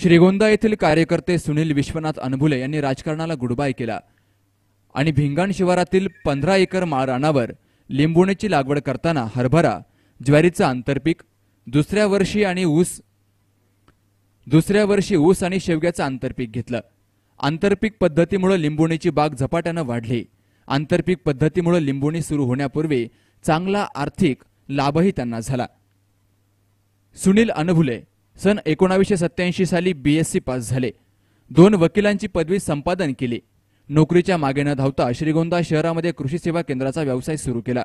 श्रीगोंदा येथील कार्यकर्ते सुनील विश्वनाथ अनबुले यांनी राजकारणाला गुडबाय केला आणि भिंगाण शिवारातील 15 एकर माळ रानावर लिंबोणीची लागवड करताना हरभरा, ज्वारीचं आंतरपीक, दुसऱ्या वर्षी ऊस आणि शेवग्याचं आंतरपीक घेतलं। आंतरपीक पद्धतीमुळे लिंबोणीची बाग झपाट्याने वाढली। आंतरपीक पद्धतीमुळे लिंबोणी सुरू होण्यापूर्वी चांगला आर्थिक लाभही त्यांना झाला। सुनील अनबुले सन 1987 साली BSc पास झाले। 2 वकिलांची पदवी संपादन केली। नोकरीच्या मागे न धावता श्रीगोंदा शहरामध्ये कृषी सेवा केंद्राचा व्यवसाय सुरू केला।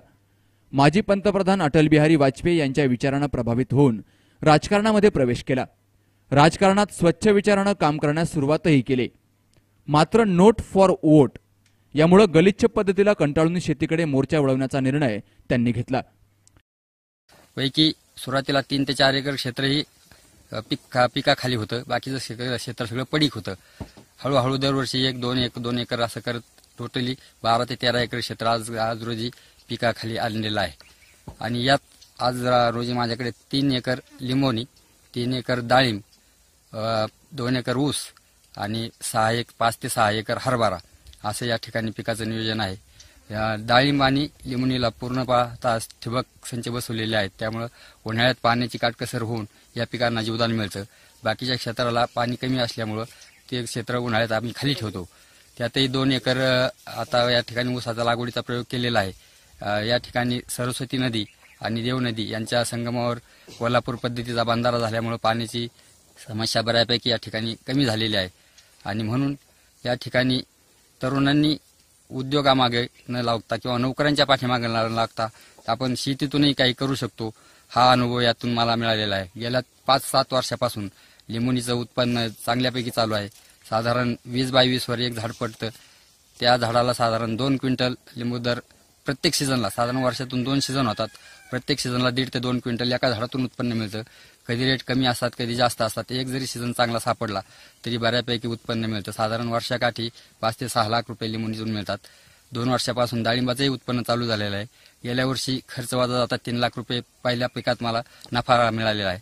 माजी पंतप्रधान अटल बिहारी वाजपेयी यांच्या विचारांना प्रभावित होऊन राजकारणामध्ये प्रवेश केला। राजकारणात स्वच्छ विचाराने काम करण्यास सुरुवातही केली। मात्र नोट फॉर वोट यामुळे गलिच्छ पद्धतीला कंटाळून शेतीकडे मोर्चा वळवण्याचा निर्णय त्यांनी घेतला। पैकी सुरुवातीला 3 ते 4 एकर क्षेत्रही पिकाखाली होतं, बाकीचं क्षेत्र सगळं पडीक होतं। हळूहळू दरवर्षी 1-2 एकर असं करत टोटली 12 ते 13 एकर क्षेत्र आज रोजी पिकाखाली आलेलं आहे। आणि यात आज रोजी माझ्याकडे 3 एकर लिंबोणी, 3 एकर डाळिंब, 2 एकर ऊस आणि 5 ते 6 एकर हरभरा असं या ठिकाणी पिकाचं नियोजन आहे। डाळिंब आणि लिंबोणीला पूर्णतः ठिबक संच बसवलेले आहेत, त्यामुळे उन्हाळ्यात पाण्याची काटकसर होऊन या पिकांना जीवदान मिळतं। बाकीच्या क्षेत्राला पाणी कमी असल्यामुळे ते क्षेत्र उन्हाळ्यात आम्ही खाली ठेवतो। त्यातही 2 एकर आता या ठिकाणी ऊसाचा लागवडीचा प्रयोग केलेला आहे। या ठिकाणी सरस्वती नदी आणि देव नदी यांच्या संगमावर कोल्हापूर पद्धतीचा बंधारा झाल्यामुळे पाण्याची समस्या बऱ्यापैकी या ठिकाणी कमी झालेली आहे। आणि म्हणून या ठिकाणी तरुणांनी उद्योगामागे न लागता किंवा नोकऱ्यांच्या पाठीमागे न लागता आपण शेतीतूनही काही करू शकतो, हा अनुभव यातून मला मिळालेला आहे। गेल्या 5-7 वर्षापासून लिंबोणीचं उत्पन्न चांगल्यापैकी चालू आहे। साधारण 20 बाय 20 वर एक झाड पडतं, त्या झाडाला साधारण 2 क्विंटल लिंबू दर प्रत्येक सीझनला, साधारण वर्षातून 2 सीझन होतात, प्रत्येक सीझनला 1.5 ते 2 क्विंटल एका झाडातून उत्पन्न मिळतं। कधी रेट कमी असतात, कधी जास्त असतात। एक जरी सीझन चांगला सापडला तरी बऱ्यापैकी उत्पन्न मिळतं। साधारण वर्षाकाठी 5 ते 6 लाख रुपये लिंबोणीतून मिळतात। 2 वर्षापासून डाळिंबाचंही उत्पन्न चालू झालेलं आहे। गेल्या वर्षी खर्च वजा जाता 3 लाख रुपये पहिल्या पिकात मला नफा मिळालेला आहे।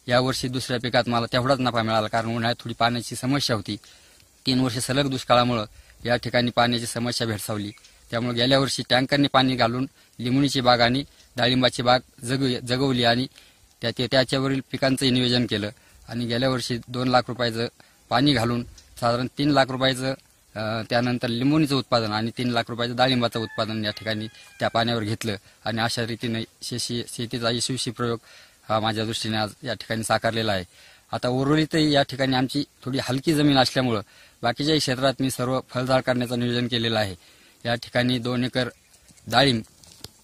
यावर्षी दुसऱ्या पिकात मला तेवढाच नफा मिळाला, कारण उन्हाळ्यात थोडी पाण्याची समस्या होती। 3 वर्ष सलग दुष्काळामुळे या ठिकाणी पाण्याची समस्या भेडसावली, त्यामुळे गेल्या वर्षी टँकरने पाणी घालून लिंबोणीची बाग आणि डाळिंबाची बाग जगवली आणि त्याच्यावरील पिकांचं नियोजन केलं। आणि गेल्या वर्षी 2 लाख रुपयाचं पाणी घालून साधारण 3 लाख रुपयाचं त्यानंतर लिंबोणीचं उत्पादन आणि 3 लाख रुपयाचं डाळिंबाचं उत्पादन या ठिकाणी त्या पाण्यावर घेतलं। आणि अशा रीतीने शेतीचा यशस्वी प्रयोग हा माझ्या दृष्टीने आज या ठिकाणी साकारलेला आहे। आता उर्वरितही या ठिकाणी आमची थोडी हलकी जमीन असल्यामुळे बाकीच्याही क्षेत्रात मी सर्व फळझाड करण्याचं नियोजन केलेलं आहे। या ठिकाणी 2 एकर डाळिंब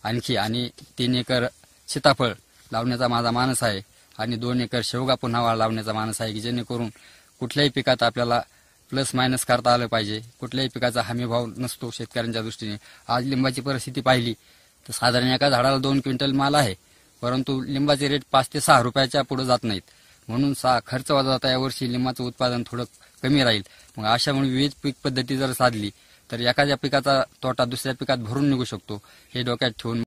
आणखी आणि 3 एकर सीताफळ लावण्याचा माझा मानस आहे आणि 2 एकर शेवगा पुन्हा लावण्याचा मानस आहे, की जेणेकरून कुठल्याही पिकात आपल्याला प्लस मायनस करता आलं पाहिजे। कुठल्याही पिकाचा हमीभाव नसतो शेतकऱ्यांच्या दृष्टीने। आज लिंबाची परिस्थिती पाहिली तर साधारण एका झाडाला 2 क्विंटल माल आहे, परंतु लिंबाचे रेट 5 ते 6 रुपयाच्या पुढे जात नाहीत। म्हणून खर्च वजा जाता यावर्षी लिंबाचं उत्पादन थोडं कमी राहील। मग अशामुळे विविध पीक पद्धती जर साधली तर एखाद्या पिकाचा तोटा दुसऱ्या पिकात भरून निघू शकतो, हे डोक्यात ठेवून